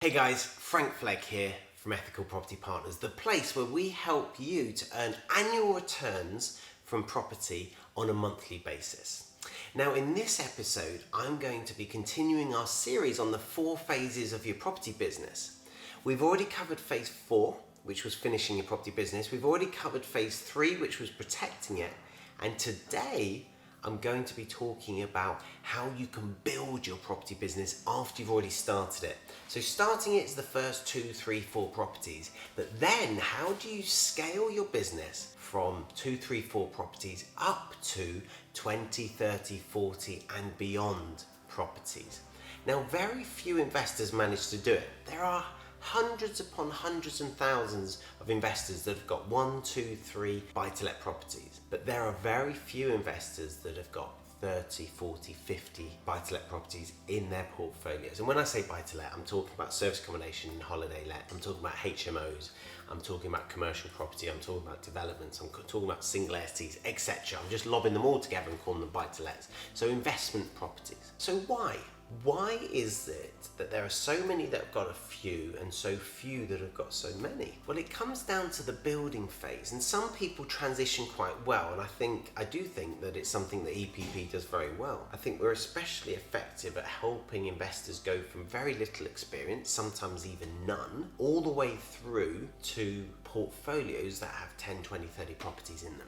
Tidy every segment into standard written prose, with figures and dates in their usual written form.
Hey guys, Frank Flegg here from Ethical Property Partners, the place where we help you to earn annual returns from property on a monthly basis. Now in this episode, I'm going to be continuing our series on the 4 phases of your property business. We've already covered phase 4, which was finishing your property business. We've already covered phase 3, which was protecting it. And today, I'm going to be talking about how you can build your property business after you've already started it. So starting it is the first 2, 3, 4 properties, but then how do you scale your business from 2, 3, 4 properties up to 20, 30, 40 and beyond properties? Now, very few investors manage to do it. There are hundreds upon hundreds and thousands of investors that have got 1, 2, 3 buy-to-let properties. But there are very few investors that have got 30, 40, 50 buy-to-let properties in their portfolios. And when I say buy-to-let, I'm talking about service accommodation and holiday let. I'm talking about HMOs. I'm talking about commercial property. I'm talking about developments. I'm talking about single ASTs, etc. I'm just lobbing them all together and calling them buy-to-lets. So investment properties. So why? Why is it that there are so many that have got a few and so few that have got so many? Well, it comes down to the building phase, and some people transition quite well, and I do think that it's something that EPP does very well. I think we're especially effective at helping investors go from very little experience, sometimes even none, all the way through to portfolios that have 10, 20, 30 properties in them.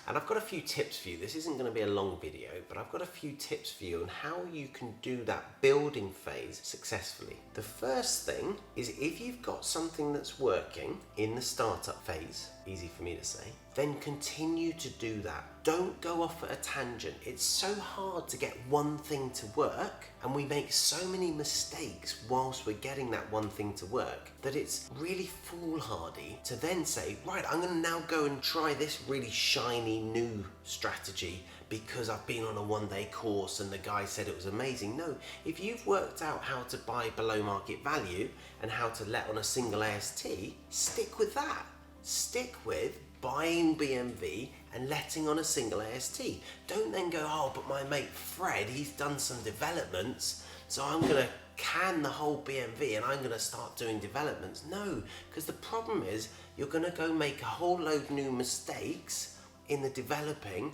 And I've got a few tips for you. This isn't going to be a long video, but I've got a few tips for you on how you can do that building phase successfully. The first thing is, if you've got something that's working in the startup phase, easy for me to say, then continue to do that. Don't go off at a tangent. It's so hard to get one thing to work, and we make so many mistakes whilst we're getting that one thing to work that it's really foolhardy to then say, right, I'm going to now go and try this really shiny new strategy because I've been on a 1-day course and the guy said it was amazing. No, if you've worked out how to buy below market value and how to let on a single AST, stick with that. Stick with buying BMV and letting on a single AST. Don't then go, oh, but my mate Fred, he's done some developments, so I'm going to can the whole BMV and I'm going to start doing developments. No, because the problem is you're going to go make a whole load new mistakes in the developing.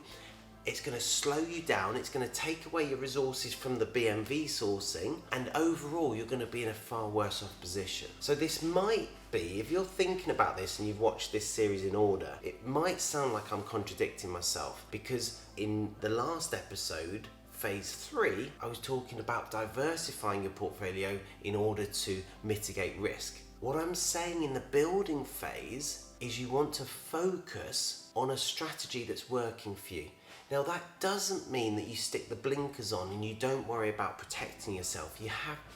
It's going to slow you down, it's going to take away your resources from the BMV sourcing, and overall you're going to be in a far worse off position. So this might be, if you're thinking about this and you've watched this series in order, it might sound like I'm contradicting myself, because in the last episode, phase 3, I was talking about diversifying your portfolio in order to mitigate risk. What I'm saying in the building phase is you want to focus on a strategy that's working for you. Now, that doesn't mean that you stick the blinkers on and you don't worry about protecting yourself. You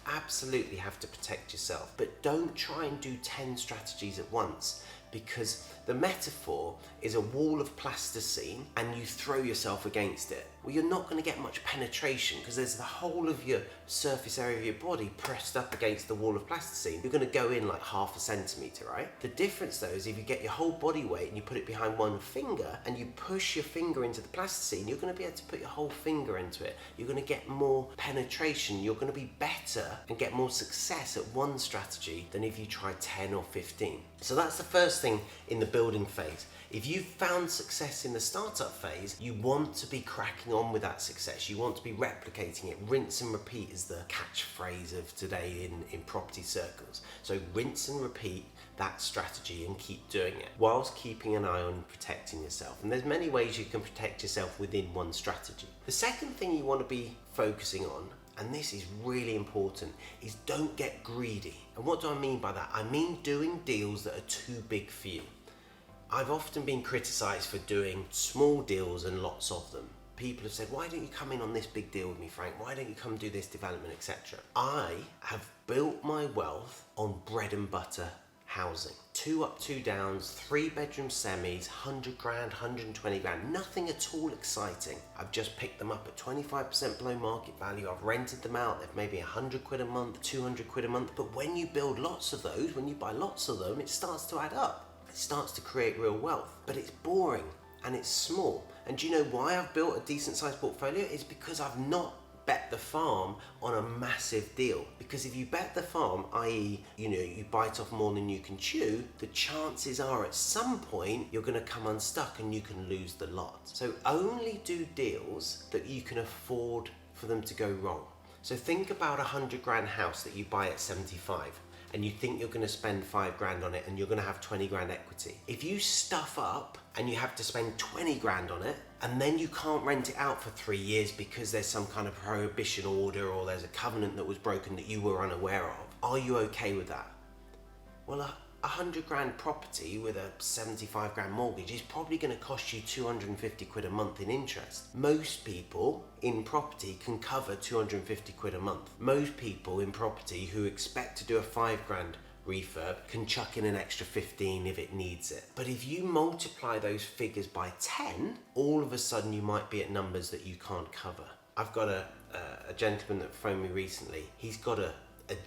absolutely have to protect yourself, but don't try and do 10 strategies at once, because the metaphor is a wall of plasticine and you throw yourself against it. Well, you're not going to get much penetration because there's the whole of your surface area of your body pressed up against the wall of plasticine. You're going to go in like 1/2 centimetre, right? The difference though is if you get your whole body weight and you put it behind one finger and you push your finger into the plasticine, you're going to be able to put your whole finger into it. You're going to get more penetration. You're going to be better and get more success at one strategy than if you try 10 or 15. So that's the first thing in the building phase. If you've found success in the startup phase, you want to be cracking on with that success. You want to be replicating it. Rinse and repeat is the catchphrase of today in property circles. So rinse and repeat that strategy and keep doing it whilst keeping an eye on protecting yourself. And there's many ways you can protect yourself within one strategy. The second thing you want to be focusing on, and this is really important, is don't get greedy. And what do I mean by that? I mean doing deals that are too big for you. I've often been criticised for doing small deals and lots of them. People have said, why don't you come in on this big deal with me, Frank? Why don't you come do this development, etc. I have built my wealth on bread and butter housing. 2 up, 2 downs, 3-bedroom semis, 100 grand, 120 grand, nothing at all exciting. I've just picked them up at 25% below market value. I've rented them out. They're maybe 100 quid a month, 200 quid a month. But when you build lots of those, when you buy lots of them, it starts to add up. It starts to create real wealth, but it's boring and it's small. And do you know why I've built a decent sized portfolio? It's because I've not bet the farm on a massive deal. Because if you bet the farm, i.e., you bite off more than you can chew, the chances are at some point you're going to come unstuck and you can lose the lot. So only do deals that you can afford for them to go wrong. So think about a 100 grand house that you buy at 75 and you think you're going to spend 5 grand on it and you're going to have 20 grand equity. If you stuff up and you have to spend 20 grand on it and then you can't rent it out for 3 years because there's some kind of prohibition order or there's a covenant that was broken that you were unaware of, are you okay with that? Well, a 100 grand property with a 75 grand mortgage is probably going to cost you 250 quid a month in interest. Most people in property can cover 250 quid a month. Most people in property who expect to do a 5 grand refurb can chuck in an extra 15 if it needs it. But if you multiply those figures by 10, all of a sudden you might be at numbers that you can't cover. I've got a gentleman that phoned me recently. He's got a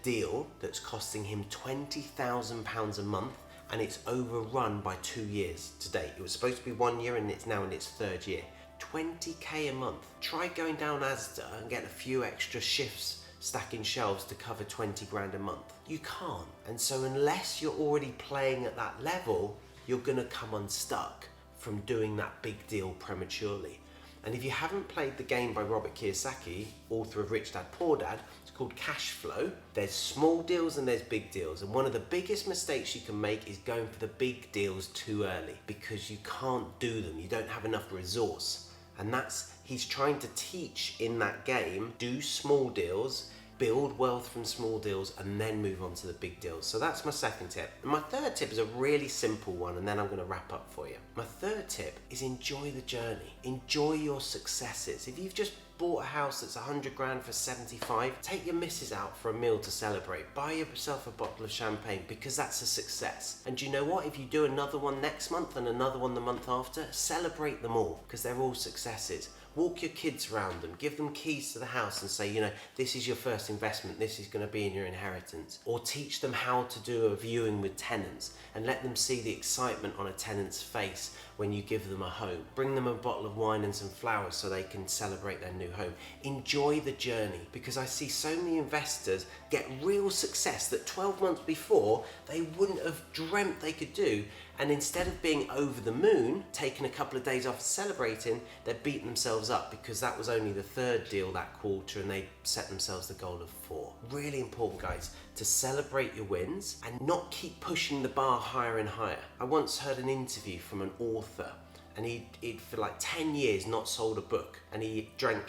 deal that's costing him £20,000 a month and it's overrun by 2 years to date. It was supposed to be 1 year and it's now in its 3rd year. 20k a month. Try going down Asda and get a few extra shifts stacking shelves to cover 20 grand a month. You can't. And so unless you're already playing at that level, you're gonna come unstuck from doing that big deal prematurely. And if you haven't played the game by Robert Kiyosaki, author of Rich Dad Poor Dad, it's called Cash Flow. There's small deals and there's big deals. And one of the biggest mistakes you can make is going for the big deals too early because you can't do them. You don't have enough resource. And he's trying to teach in that game, do small deals, build wealth from small deals, and then move on to the big deals. So that's my second tip. And my third tip is a really simple one, and then I'm gonna wrap up for you. My third tip is enjoy the journey. Enjoy your successes. If you've just bought a house that's 100 grand for 75, take your missus out for a meal to celebrate. Buy yourself a bottle of champagne because that's a success. And do you know what? If you do another one next month and another one the month after, celebrate them all because they're all successes. Walk your kids around them, give them keys to the house and say, this is your first investment, this is going to be in your inheritance. Or teach them how to do a viewing with tenants and let them see the excitement on a tenant's face when you give them a home. Bring them a bottle of wine and some flowers so they can celebrate their new home. Enjoy the journey because I see so many investors get real success that 12 months before they wouldn't have dreamt they could do. And instead of being over the moon, taking a couple of days off celebrating, they're beating themselves up because that was only the 3rd deal that quarter and they set themselves the goal of 4. Really important, guys, to celebrate your wins and not keep pushing the bar higher and higher. I once heard an interview from an author and he'd for like 10 years not sold a book and he drank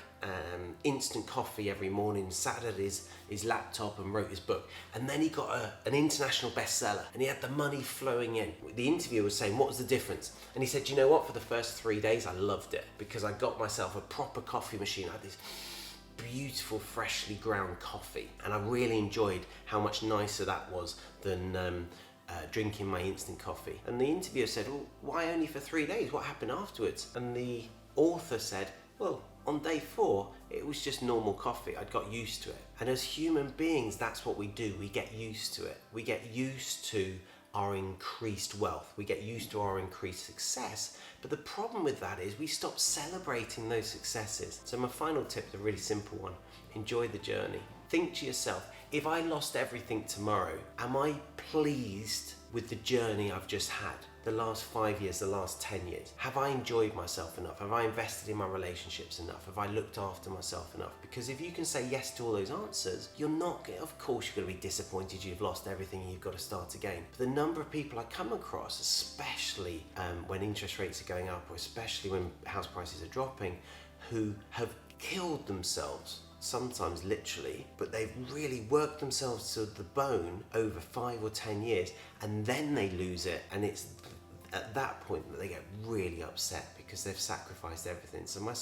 instant coffee every morning, sat at his laptop and wrote his book, and then he got an international bestseller and he had the money flowing in. The interviewer was saying, what was the difference? And he said, you know what, for the first 3 days I loved it because I got myself a proper coffee machine. I had this beautiful freshly ground coffee and I really enjoyed how much nicer that was than drinking my instant coffee. And the interviewer said, well, why only for 3 days? What happened afterwards? And the author said, well, on day 4, it was just normal coffee. I'd got used to it. And as human beings, that's what we do. We get used to it. We get used to our increased wealth. We get used to our increased success. But the problem with that is we stop celebrating those successes. So my final tip is a really simple one. Enjoy the journey. Think to yourself, if I lost everything tomorrow, am I pleased with the journey I've just had? The last 5 years, the last 10 years. Have I enjoyed myself enough? Have I invested in my relationships enough? Have I looked after myself enough? Because if you can say yes to all those answers, you're not, of course you're going to be disappointed you've lost everything and you've got to start again. But the number of people I come across, especially when interest rates are going up or especially when house prices are dropping, who have killed themselves, sometimes literally, but they've really worked themselves to the bone over 5 or 10 years and then they lose it, and it's at that point that they get really upset because they've sacrificed everything. So my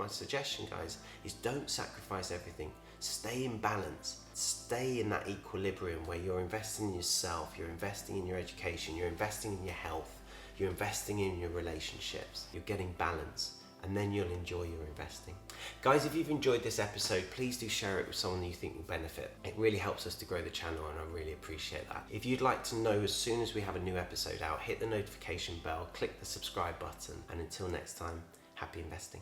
suggestion, guys, is don't sacrifice everything. Stay in balance. Stay in that equilibrium where you're investing in yourself, you're investing in your education, you're investing in your health, you're investing in your relationships, you're getting balance. And then you'll enjoy your investing. Guys, if you've enjoyed this episode, please do share it with someone you think will benefit. It really helps us to grow the channel and I really appreciate that. If you'd like to know as soon as we have a new episode out, hit the notification bell, click the subscribe button, and until next time, happy investing.